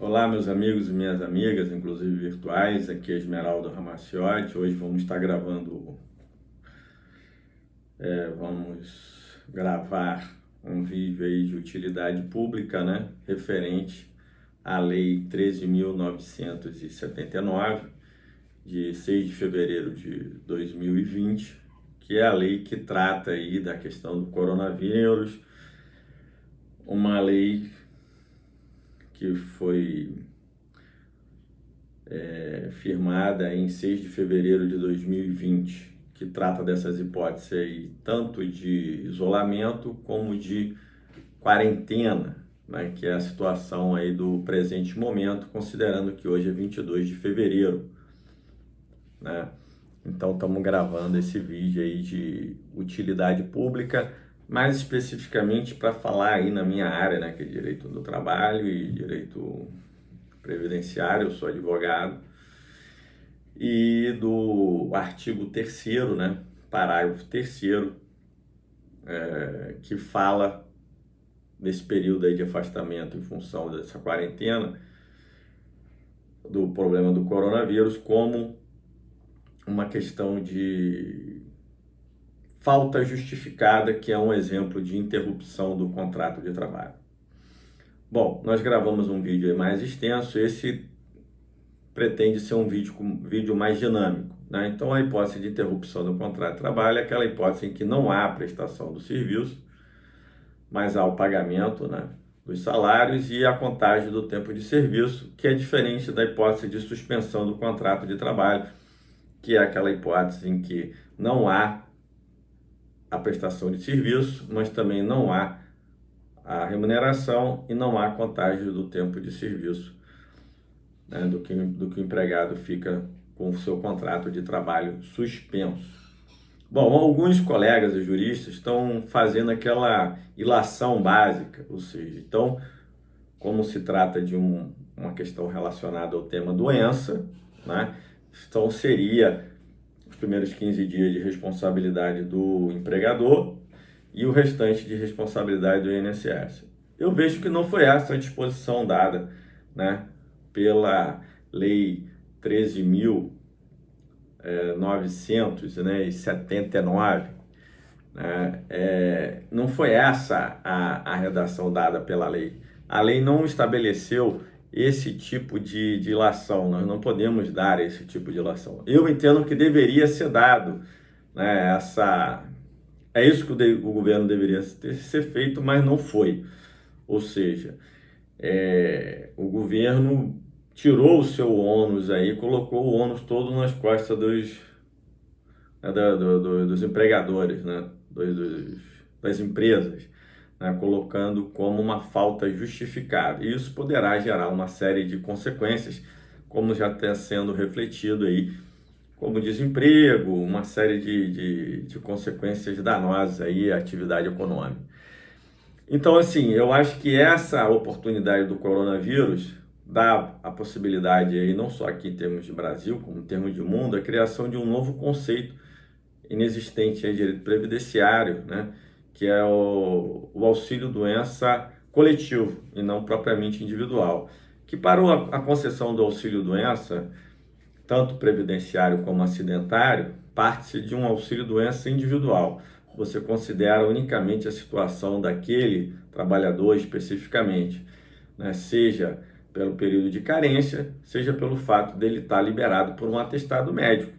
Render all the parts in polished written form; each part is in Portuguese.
Olá, meus amigos e minhas amigas, inclusive virtuais, aqui é Esmeraldo Ramaciotti. Hoje vamos gravar um vídeo aí de utilidade pública, né, referente à Lei 13.979, de 6 de fevereiro de 2020, que é a lei que trata aí da questão do coronavírus, uma lei que foi firmada em 6 de fevereiro de 2020, que trata dessas hipóteses aí, tanto de isolamento como de quarentena, né, que é a situação aí do presente momento, considerando que hoje é 22 de fevereiro, né? Então estamos gravando esse vídeo aí de utilidade pública, mais especificamente para falar aí na minha área, né, que é direito do trabalho e direito previdenciário. Eu sou advogado, e do artigo 3º, né, parágrafo 3º, que fala desse período aí de afastamento em função dessa quarentena, do problema do coronavírus, como uma questão de falta justificada, que é um exemplo de interrupção do contrato de trabalho. Bom, nós gravamos um vídeo mais extenso. Esse pretende ser um vídeo mais dinâmico, né? Então, a hipótese de interrupção do contrato de trabalho é aquela hipótese em que não há prestação do serviço, mas há o pagamento, né, dos salários e a contagem do tempo de serviço, que é diferente da hipótese de suspensão do contrato de trabalho, que é aquela hipótese em que não há a prestação de serviço, mas também não há a remuneração e não há contagem do tempo de serviço, né, do que o empregado fica com o seu contrato de trabalho suspenso. Bom, alguns colegas e juristas estão fazendo aquela ilação básica, ou seja, então, como se trata de uma questão relacionada ao tema doença, né, então seria os primeiros 15 dias de responsabilidade do empregador e o restante de responsabilidade do INSS. Eu vejo que não foi essa a disposição dada, né, pela Lei 13.979, né? Não foi essa a redação dada pela lei. A lei não estabeleceu esse tipo de ilação. Nós não podemos dar esse tipo de ilação. Eu entendo que deveria ser dado, né, é isso que o governo deveria ser feito, mas não foi. Ou seja, o governo tirou o seu ônus aí, colocou o ônus todo nas costas dos empregadores, né, das empresas, né, colocando como uma falta justificada. E isso poderá gerar uma série de consequências, como já está sendo refletido aí, como desemprego, uma série de consequências danosas aí à atividade econômica. Então, assim, eu acho que essa oportunidade do coronavírus dá a possibilidade aí, não só aqui em termos de Brasil, como em termos de mundo, a criação de um novo conceito inexistente em direito previdenciário, né, que é o auxílio-doença coletivo e não propriamente individual, que para a concessão do auxílio-doença, tanto previdenciário como acidentário, parte-se de um auxílio-doença individual. Você considera unicamente a situação daquele trabalhador especificamente, né? Seja pelo período de carência, seja pelo fato dele estar liberado por um atestado médico,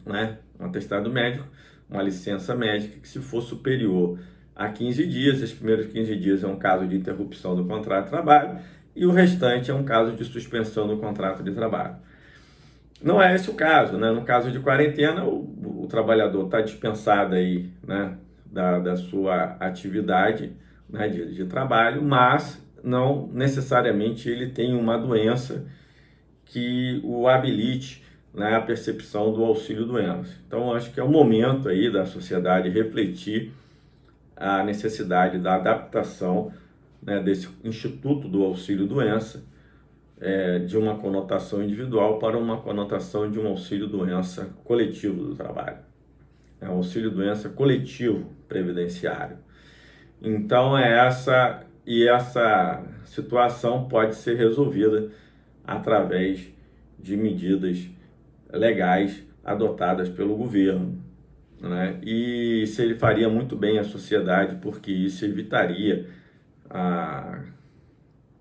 né? Um atestado médico, uma licença médica que, se for superior a 15 dias, os primeiros 15 dias é um caso de interrupção do contrato de trabalho e o restante é um caso de suspensão do contrato de trabalho. Não é esse o caso, né? No caso de quarentena, o trabalhador está dispensado aí, né, da sua atividade, né, de trabalho, mas não necessariamente ele tem uma doença que o habilite, né, a percepção do auxílio-doença. Então, acho que é o momento aí da sociedade refletir a necessidade da adaptação, né, desse instituto do auxílio-doença, de uma conotação individual para uma conotação de um auxílio-doença coletivo do trabalho. É um auxílio-doença coletivo previdenciário. Então, é essa e essa situação pode ser resolvida através de medidas legais adotadas pelo governo, né? E isso ele faria muito bem à sociedade, porque isso evitaria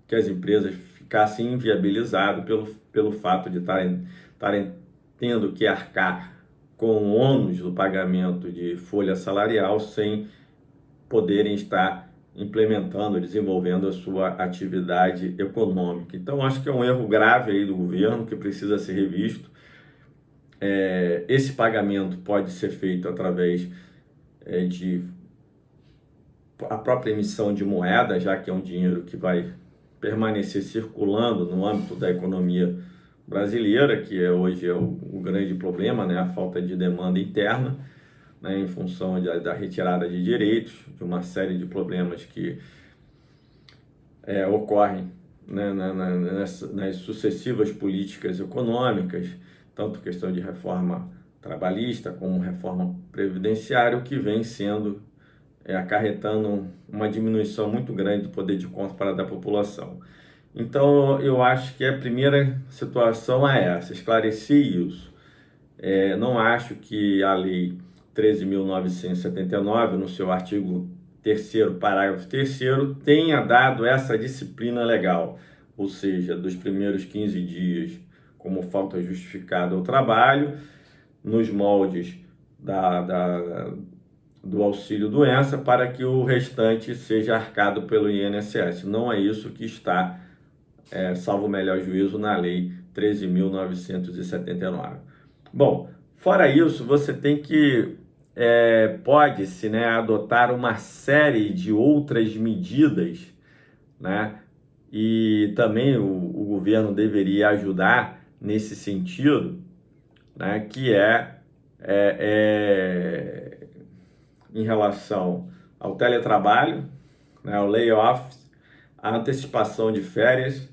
que as empresas ficassem inviabilizadas pelo fato de estarem tendo que arcar com o ônus do pagamento de folha salarial sem poderem estar implementando, desenvolvendo a sua atividade econômica. Então, acho que é um erro grave aí do governo que precisa ser revisto. Esse pagamento pode ser feito através de a própria emissão de moeda, já que é um dinheiro que vai permanecer circulando no âmbito da economia brasileira, que hoje é o grande problema, né? A falta de demanda interna, né? Em função da retirada de direitos, de uma série de problemas que ocorrem, né? Nas sucessivas políticas econômicas, tanto questão de reforma trabalhista como reforma previdenciária, o que vem sendo acarretando uma diminuição muito grande do poder de compra da população. Então, eu acho que a primeira situação é essa, esclarecer isso. Não acho que a Lei 13.979, no seu artigo 3º, parágrafo 3º, tenha dado essa disciplina legal, ou seja, dos primeiros 15 dias como falta justificada ao trabalho, nos moldes do auxílio-doença, para que o restante seja arcado pelo INSS. Não é isso que está, salvo o melhor juízo, na Lei 13.979. Bom, fora isso, você tem que, pode-se, né, adotar uma série de outras medidas, né, e também o governo deveria ajudar nesse sentido, né, que em relação ao teletrabalho, né, ao layoff, a antecipação de férias,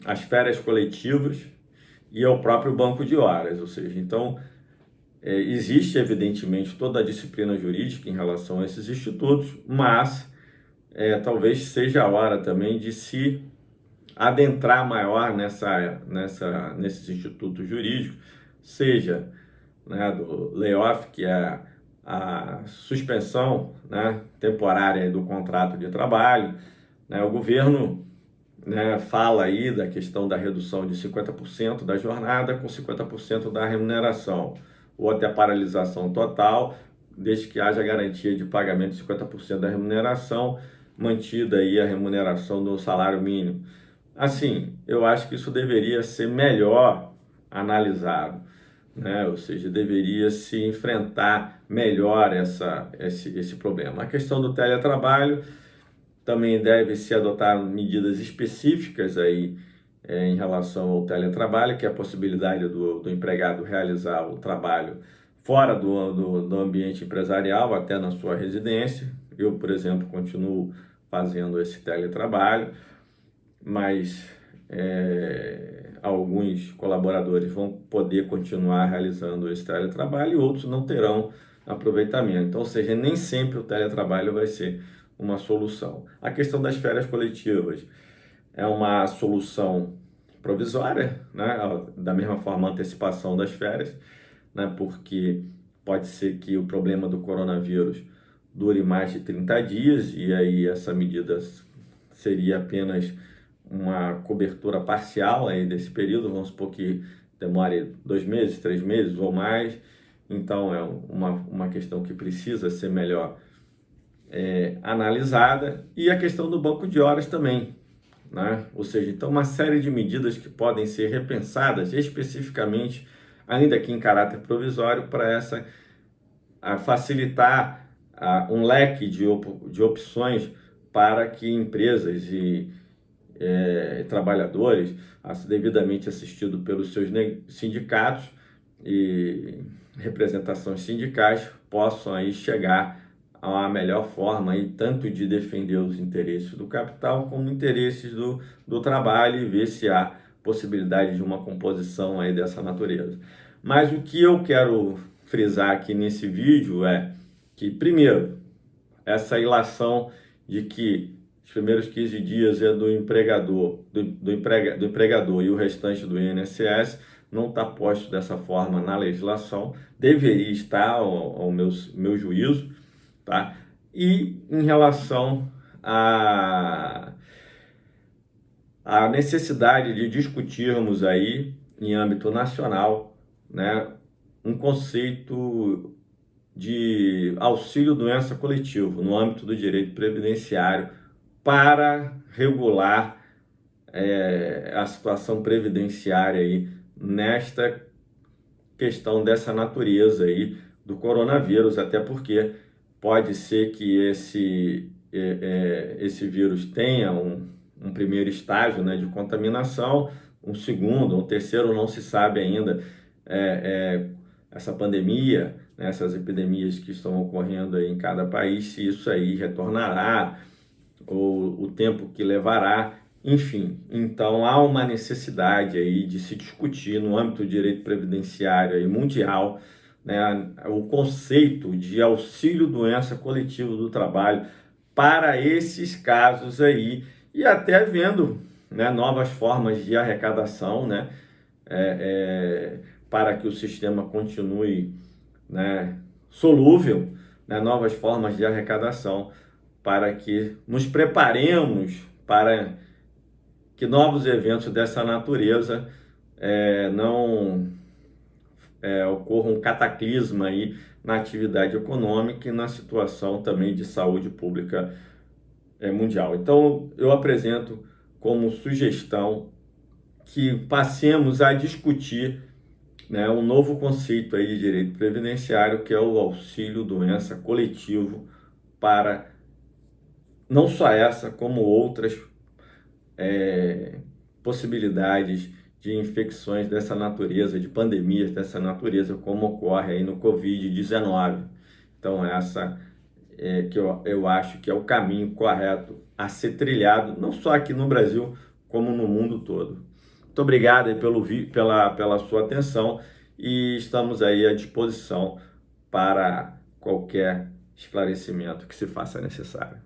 as férias coletivas e ao próprio banco de horas. Ou seja, então, existe evidentemente toda a disciplina jurídica em relação a esses institutos, mas talvez seja a hora também de se adentrar maior nesses institutos jurídicos, seja, né, do layoff, que é a suspensão, né, temporária do contrato de trabalho, né? O governo, né, fala aí da questão da redução de 50% da jornada com 50% da remuneração, ou até paralisação total, desde que haja garantia de pagamento de 50% da remuneração, mantida aí a remuneração do salário mínimo. Assim, eu acho que isso deveria ser melhor analisado, né? Ou seja, deveria se enfrentar melhor esse problema. A questão do teletrabalho também deve se adotar medidas específicas aí em relação ao teletrabalho, que é a possibilidade do empregado realizar o trabalho fora do ambiente empresarial, até na sua residência. Eu, por exemplo, continuo fazendo esse teletrabalho, mas alguns colaboradores vão poder continuar realizando esse teletrabalho e outros não terão aproveitamento. Então, ou seja, nem sempre o teletrabalho vai ser uma solução. A questão das férias coletivas é uma solução provisória, né? Da mesma forma a antecipação das férias, né? Porque pode ser que o problema do coronavírus dure mais de 30 dias e aí essa medida seria apenas uma cobertura parcial aí desse período, vamos supor que demore 2 meses, 3 meses ou mais. Então é uma questão que precisa ser melhor analisada. E a questão do banco de horas também, né? Ou seja, então uma série de medidas que podem ser repensadas especificamente, ainda que em caráter provisório, para facilitar um leque de opções para que empresas e trabalhadores, devidamente assistidos pelos seus sindicatos e representações sindicais, possam aí chegar a melhor forma aí, tanto de defender os interesses do capital como interesses do trabalho, e ver se há possibilidade de uma composição aí dessa natureza. Mas o que eu quero frisar aqui nesse vídeo é que, primeiro, essa ilação de que os primeiros 15 dias é do empregador, do empregador e o restante do INSS, não está posto dessa forma na legislação, deveria estar ao meu juízo, tá? E em relação a necessidade de discutirmos aí, em âmbito nacional, né, um conceito de auxílio-doença coletivo no âmbito do direito previdenciário para regular a situação previdenciária aí nesta questão dessa natureza aí do coronavírus, até porque pode ser que esse vírus tenha um primeiro estágio, né, de contaminação, um segundo, um terceiro, não se sabe ainda. Essa pandemia, né, essas epidemias que estão ocorrendo aí em cada país, se isso aí retornará, ou o tempo que levará, enfim. Então há uma necessidade aí de se discutir no âmbito do direito previdenciário aí mundial, né, o conceito de auxílio-doença coletivo do trabalho para esses casos aí, e até vendo, né, novas formas de arrecadação, né, para que o sistema continue, né, solúvel, né, novas formas de arrecadação, para que nos preparemos para que novos eventos dessa natureza não ocorra um cataclisma aí na atividade econômica e na situação também de saúde pública mundial. Então, eu apresento como sugestão que passemos a discutir, né, um novo conceito aí de direito previdenciário, que é o auxílio-doença coletivo para não só essa, como outras possibilidades de infecções dessa natureza, de pandemias dessa natureza, como ocorre aí no Covid-19. Então, essa que eu acho que é o caminho correto a ser trilhado, não só aqui no Brasil, como no mundo todo. Muito obrigado aí pela sua atenção e estamos aí à disposição para qualquer esclarecimento que se faça necessário.